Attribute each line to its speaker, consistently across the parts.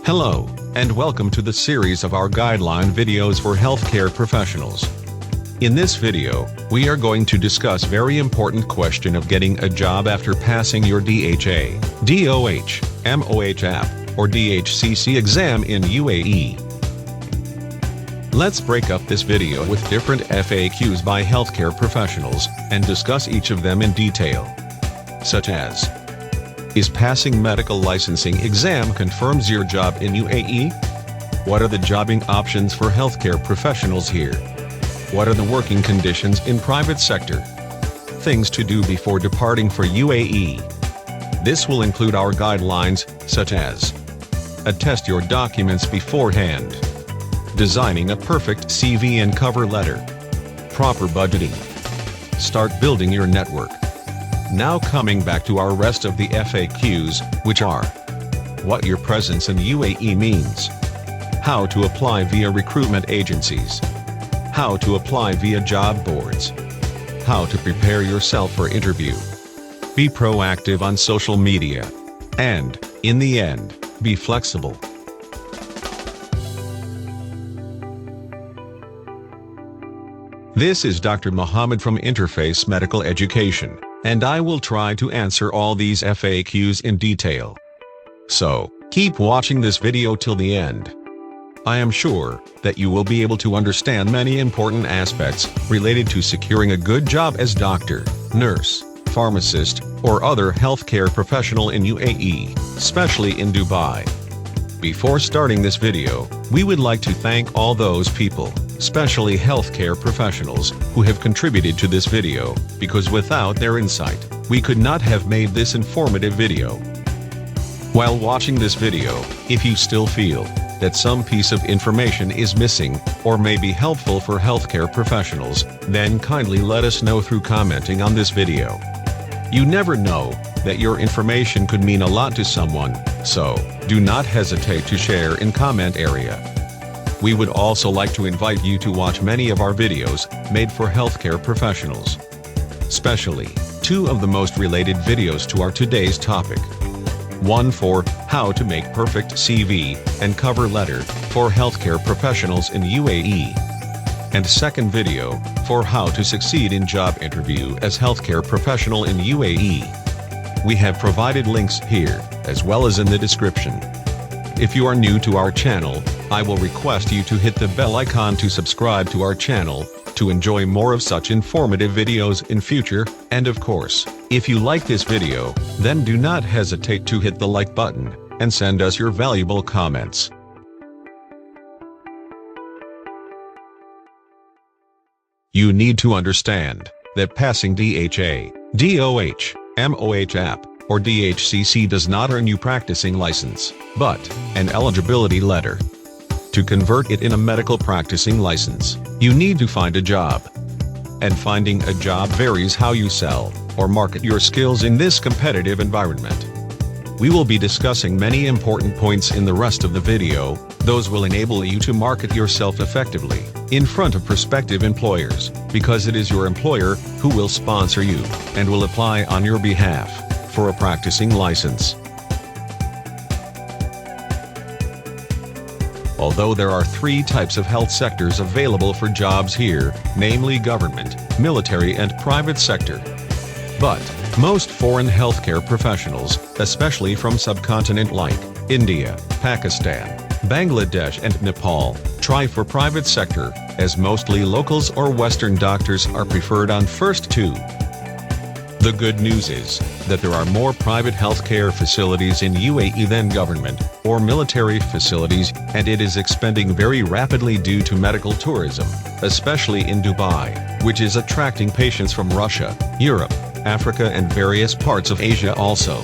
Speaker 1: Hello, and welcome to the series of our guideline videos for healthcare professionals. In this video, we are going to discuss very important question of getting a job after passing your DHA, DOH, MOHAP, or DHCC exam in UAE. Let's break up this video with different FAQs by healthcare professionals, and discuss each of them in detail. Such as, is passing medical licensing exam confirms your job in UAE? What are the jobbing options for healthcare professionals here? What are the working conditions in private sector? Things to do before departing for UAE. This will include our guidelines, such as attest your documents beforehand, designing a perfect CV and cover letter, proper budgeting, start building your network. Now coming back to our rest of the FAQs, which are what your presence in UAE means, how to apply via recruitment agencies, how to apply via job boards, how to prepare yourself for interview, be proactive on social media, and, in the end, be flexible. This is Dr. Mohammed from Interface Medical Education, and I will try to answer all these FAQs in detail. So, keep watching this video till the end. I am sure that you will be able to understand many important aspects related to securing a good job as doctor, nurse, pharmacist, or other healthcare professional in UAE, especially in Dubai. Before starting this video, we would like to thank all those people, especially healthcare professionals, who have contributed to this video, because without their insight, we could not have made this informative video. While watching this video, if you still feel that some piece of information is missing, or may be helpful for healthcare professionals, then kindly let us know through commenting on this video. You never know that your information could mean a lot to someone, so do not hesitate to share in comment area. We would also like to invite you to watch many of our videos made for healthcare professionals. Especially, two of the most related videos to our today's topic. One for how to make perfect CV and cover letter for healthcare professionals in UAE. And second video for how to succeed in job interview as healthcare professional in UAE. We have provided links here, as well as in the description. If you are new to our channel, I will request you to hit the bell icon to subscribe to our channel, to enjoy more of such informative videos in future, and of course, if you like this video, then do not hesitate to hit the like button, and send us your valuable comments. You need to understand that passing DHA, DOH, MOHAP, or DHCC does not earn you practicing license, but an eligibility letter. To convert it in a medical practicing license, you need to find a job. And finding a job varies how you sell or market your skills in this competitive environment. We will be discussing many important points in the rest of the video. Those will enable you to market yourself effectively in front of prospective employers, because it is your employer who will sponsor you and will apply on your behalf for a practicing license. Although there are three types of health sectors available for jobs here, namely government, military and private sector. But most foreign healthcare professionals, especially from subcontinent like India, Pakistan, Bangladesh and Nepal, try for private sector, as mostly locals or Western doctors are preferred on first two. The good news is that there are more private healthcare facilities in UAE than government or military facilities, and it is expanding very rapidly due to medical tourism, especially in Dubai, which is attracting patients from Russia, Europe, Africa and various parts of Asia also.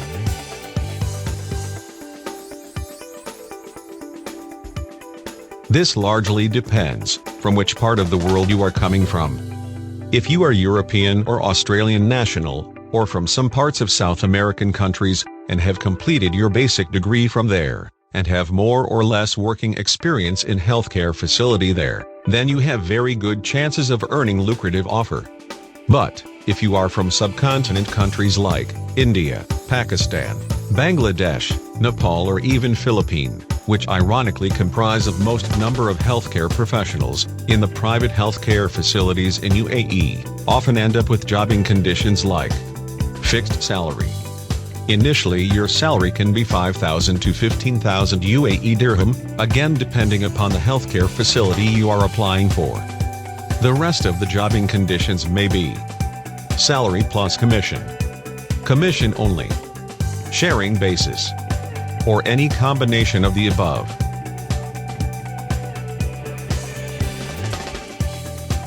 Speaker 1: This largely depends from which part of the world you are coming from. If you are European or Australian national, or from some parts of South American countries, and have completed your basic degree from there, and have more or less working experience in healthcare facility there, then you have very good chances of earning lucrative offer. But, if you are from subcontinent countries like India, Pakistan, Bangladesh, Nepal or even Philippines, which ironically comprise of most number of healthcare professionals in the private healthcare facilities in UAE, often end up with jobbing conditions like fixed salary. Initially, your salary can be 5,000 to 15,000 UAE dirham, again depending upon the healthcare facility you are applying for. The rest of the jobbing conditions may be salary plus commission, commission only, sharing basis, or any combination of the above.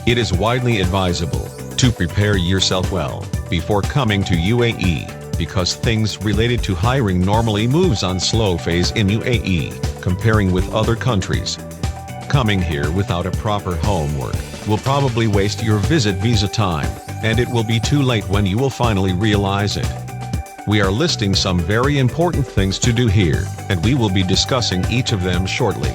Speaker 1: It is widely advisable to prepare yourself well before coming to UAE, because things related to hiring normally moves on slow phase in UAE, comparing with other countries. Coming here without a proper homework will probably waste your visit visa time, and it will be too late when you will finally realize it. We are listing some very important things to do here, and we will be discussing each of them shortly.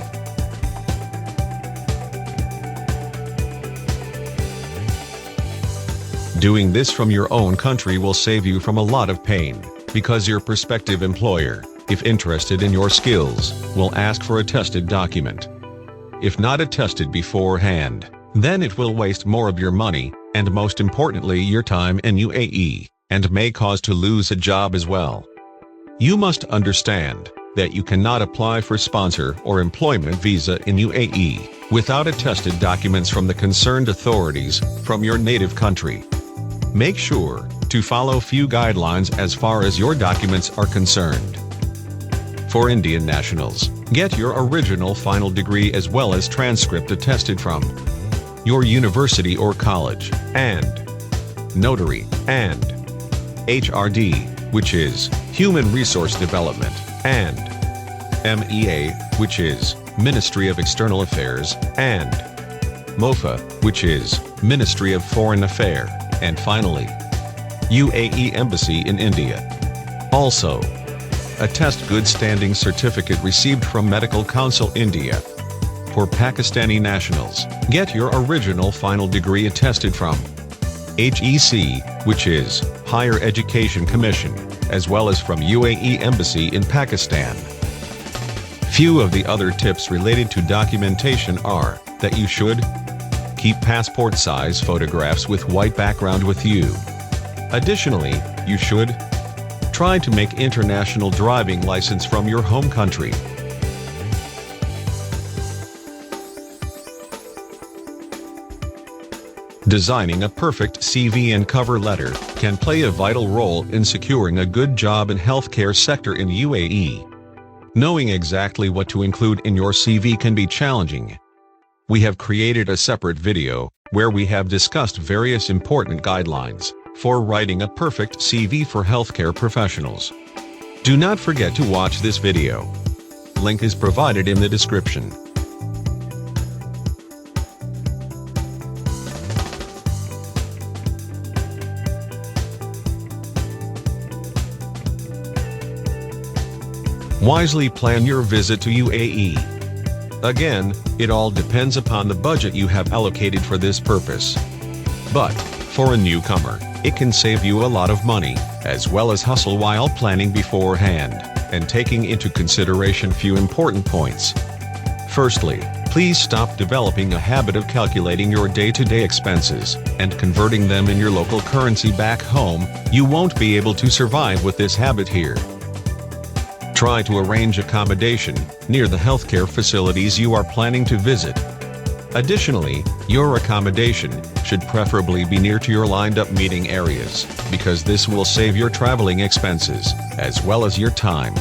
Speaker 1: Doing this from your own country will save you from a lot of pain, because your prospective employer, if interested in your skills, will ask for a tested document. If not attested beforehand, then it will waste more of your money, and most importantly your time in UAE, and may cause to lose a job as well. You must understand that you cannot apply for sponsor or employment visa in UAE without attested documents from the concerned authorities from your native country. Make sure to follow few guidelines as far as your documents are concerned. For Indian nationals, get your original final degree as well as transcript attested from your university or college, and notary, and HRD, which is Human Resource Development, and MEA, which is Ministry of External Affairs, and MOFA, which is Ministry of Foreign Affairs, and finally, UAE Embassy in India. Also, attest good standing certificate received from Medical Council India. For Pakistani nationals, get your original final degree attested from HEC, which is Higher Education Commission, as well as from UAE Embassy in Pakistan. Few of the other tips related to documentation are that you should keep passport-size photographs with white background with you. Additionally, you should try to make international driving license from your home country. Designing a perfect CV and cover letter can play a vital role in securing a good job in healthcare sector in UAE. Knowing exactly what to include in your CV can be challenging. We have created a separate video where we have discussed various important guidelines for writing a perfect CV for healthcare professionals. Do not forget to watch this video. Link is provided in the description. Wisely plan your visit to UAE. Again, it all depends upon the budget you have allocated for this purpose. But, for a newcomer, it can save you a lot of money, as well as hustle while planning beforehand, and taking into consideration few important points. Firstly, please stop developing a habit of calculating your day-to-day expenses, and converting them in your local currency back home. You won't be able to survive with this habit here. Try to arrange accommodation near the healthcare facilities you are planning to visit. Additionally, your accommodation should preferably be near to your lined-up meeting areas, because this will save your traveling expenses, as well as your time.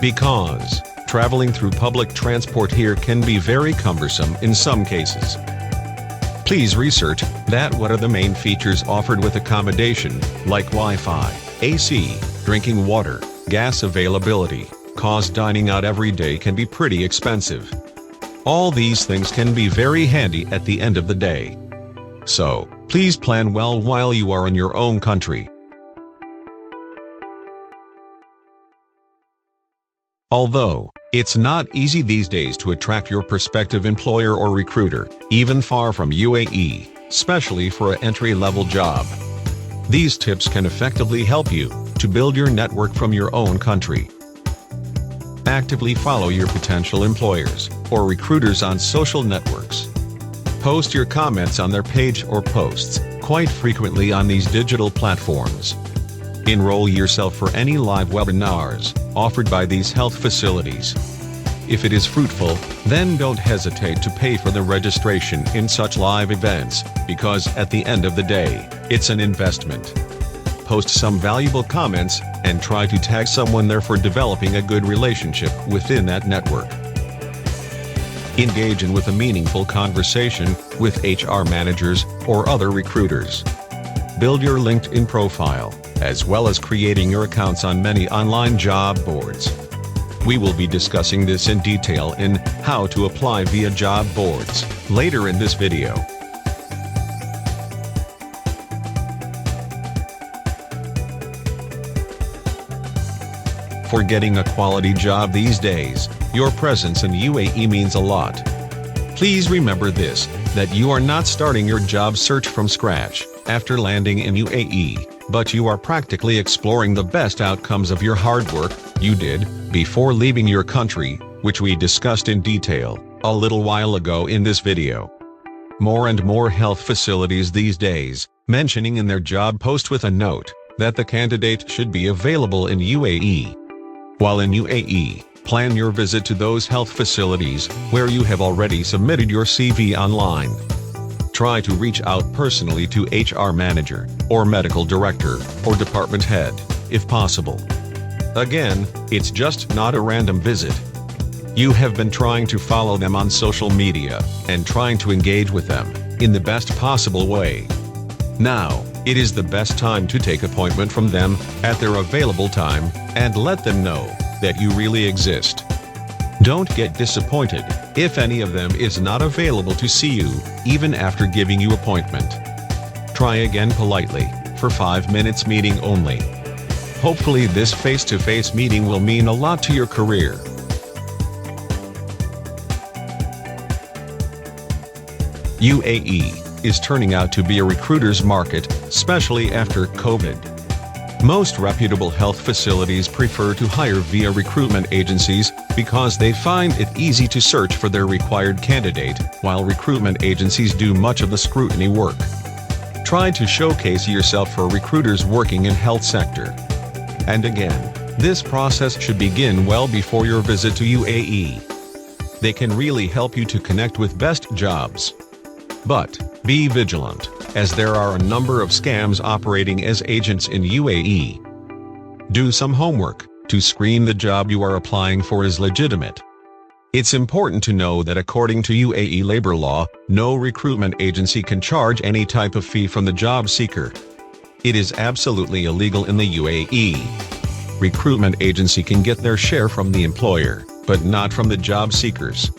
Speaker 1: Because traveling through public transport here can be very cumbersome in some cases. Please research that what are the main features offered with accommodation, like Wi-Fi, AC, drinking water, gas availability, cause dining out every day can be pretty expensive. All these things can be very handy at the end of the day. So, please plan well while you are in your own country. Although, it's not easy these days to attract your prospective employer or recruiter, even far from UAE, especially for an entry-level job. These tips can effectively help you to build your network from your own country. Actively follow your potential employers or recruiters on social networks. Post your comments on their page or posts, quite frequently on these digital platforms. Enroll yourself for any live webinars offered by these health facilities. If it is fruitful, then don't hesitate to pay for the registration in such live events, because at the end of the day, it's an investment. Post some valuable comments, and try to tag someone there for developing a good relationship within that network. Engage in with a meaningful conversation with HR managers or other recruiters. Build your LinkedIn profile, as well as creating your accounts on many online job boards. We will be discussing this in detail in How to Apply via Job Boards later in this video. For getting a quality job these days, your presence in UAE means a lot. Please remember this, that you are not starting your job search from scratch after landing in UAE, but you are practically exploring the best outcomes of your hard work you did before leaving your country, which we discussed in detail a little while ago in this video. More and more health facilities these days mentioning in their job post with a note that the candidate should be available in UAE. While in UAE, plan your visit to those health facilities where you have already submitted your CV online. Try to reach out personally to HR manager, or medical director, or department head, if possible. Again, it's just not a random visit. You have been trying to follow them on social media, and trying to engage with them in the best possible way. Now, it is the best time to take appointment from them at their available time, and let them know that you really exist. Don't get disappointed if any of them is not available to see you, even after giving you appointment. Try again politely, for 5 minutes meeting only. Hopefully this face-to-face meeting will mean a lot to your career. UAE is turning out to be a recruiter's market, especially after COVID. Most reputable health facilities prefer to hire via recruitment agencies because they find it easy to search for their required candidate, while recruitment agencies do much of the scrutiny work. Try to showcase yourself for recruiters working in health sector. And again, this process should begin well before your visit to UAE. They can really help you to connect with best jobs. But be vigilant, as there are a number of scams operating as agents in UAE. Do some homework to screen the job you are applying for is legitimate. It's important to know that according to UAE labor law, no recruitment agency can charge any type of fee from the job seeker. It is absolutely illegal in the UAE. Recruitment agency can get their share from the employer, but not from the job seekers.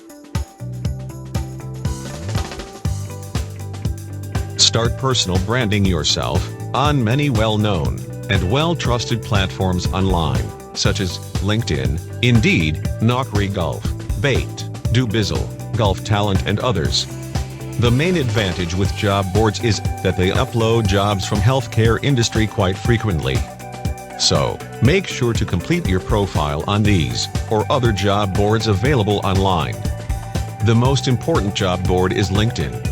Speaker 1: Start personal branding yourself on many well-known and well-trusted platforms online, such as LinkedIn, Indeed, Naukri Gulf, Baked, Dubizzle, Gulf Talent and others. The main advantage with job boards is that they upload jobs from healthcare industry quite frequently. So, make sure to complete your profile on these or other job boards available online. The most important job board is LinkedIn.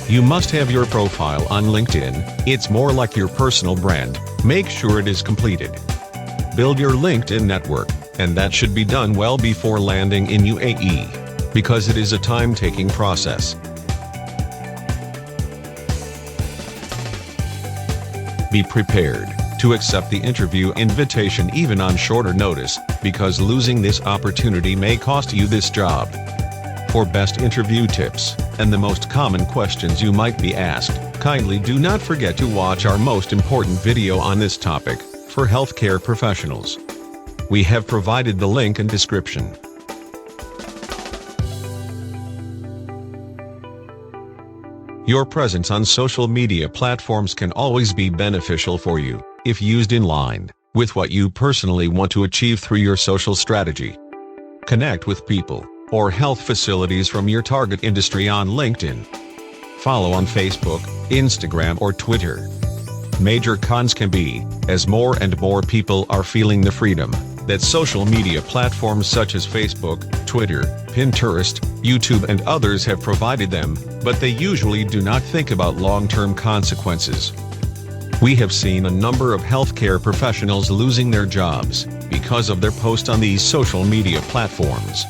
Speaker 1: You must have your profile on LinkedIn, it's more like your personal brand. Make sure it is completed. Build your LinkedIn network, and that should be done well before landing in UAE, because it is a time-taking process. Be prepared to accept the interview invitation even on shorter notice, because losing this opportunity may cost you this job. For best interview tips, and the most common questions you might be asked, kindly do not forget to watch our most important video on this topic, for healthcare professionals. We have provided the link in description. Your presence on social media platforms can always be beneficial for you, if used in line with what you personally want to achieve through your social strategy. Connect with people or health facilities from your target industry on LinkedIn. Follow on Facebook, Instagram or Twitter. Major cons can be, as more and more people are feeling the freedom that social media platforms such as Facebook, Twitter, Pinterest, YouTube and others have provided them, but they usually do not think about long-term consequences. We have seen a number of healthcare professionals losing their jobs because of their posts on these social media platforms.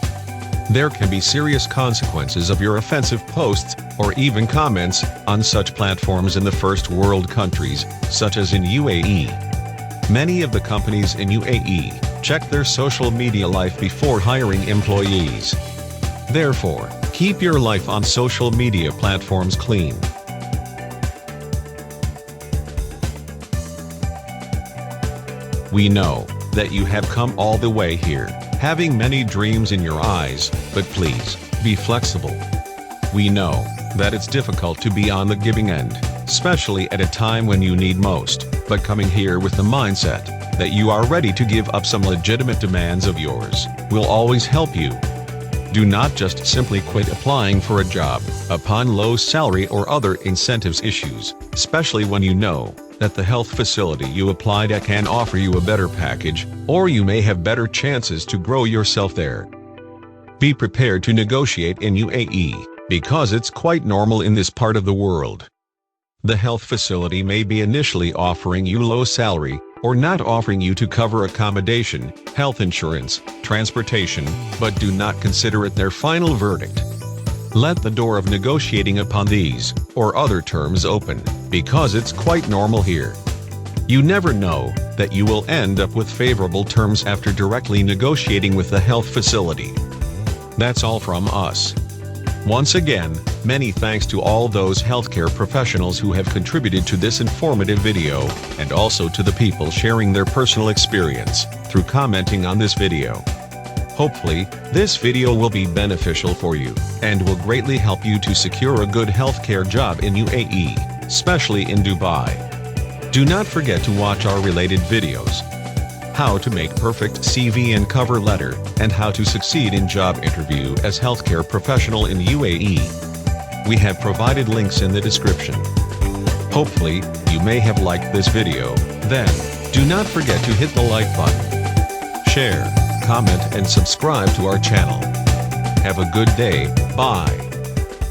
Speaker 1: There can be serious consequences of your offensive posts, or even comments, on such platforms in the first world countries, such as in UAE. Many of the companies in UAE check their social media life before hiring employees. Therefore, keep your life on social media platforms clean. We know that you have come all the way here, having many dreams in your eyes, but please, be flexible. We know that it's difficult to be on the giving end, especially at a time when you need most, but coming here with the mindset that you are ready to give up some legitimate demands of yours will always help you. Do not just simply quit applying for a job upon low salary or other incentives issues, especially when you know that the health facility you applied at can offer you a better package, or you may have better chances to grow yourself there. Be prepared to negotiate in UAE, because it's quite normal in this part of the world. The health facility may be initially offering you low salary, or not offering you to cover accommodation, health insurance, transportation, but do not consider it their final verdict. Let the door of negotiating upon these, or other terms open, because it's quite normal here. You never know that you will end up with favorable terms after directly negotiating with the health facility. That's all from us. Once again, many thanks to all those healthcare professionals who have contributed to this informative video, and also to the people sharing their personal experience through commenting on this video. Hopefully, this video will be beneficial for you, and will greatly help you to secure a good healthcare job in UAE, especially in Dubai. Do not forget to watch our related videos. How to make perfect CV and cover letter, and how to succeed in job interview as healthcare professional in UAE. We have provided links in the description. Hopefully, you may have liked this video. Then, do not forget to hit the like button, share, comment and subscribe to our channel. Have a good day. Bye.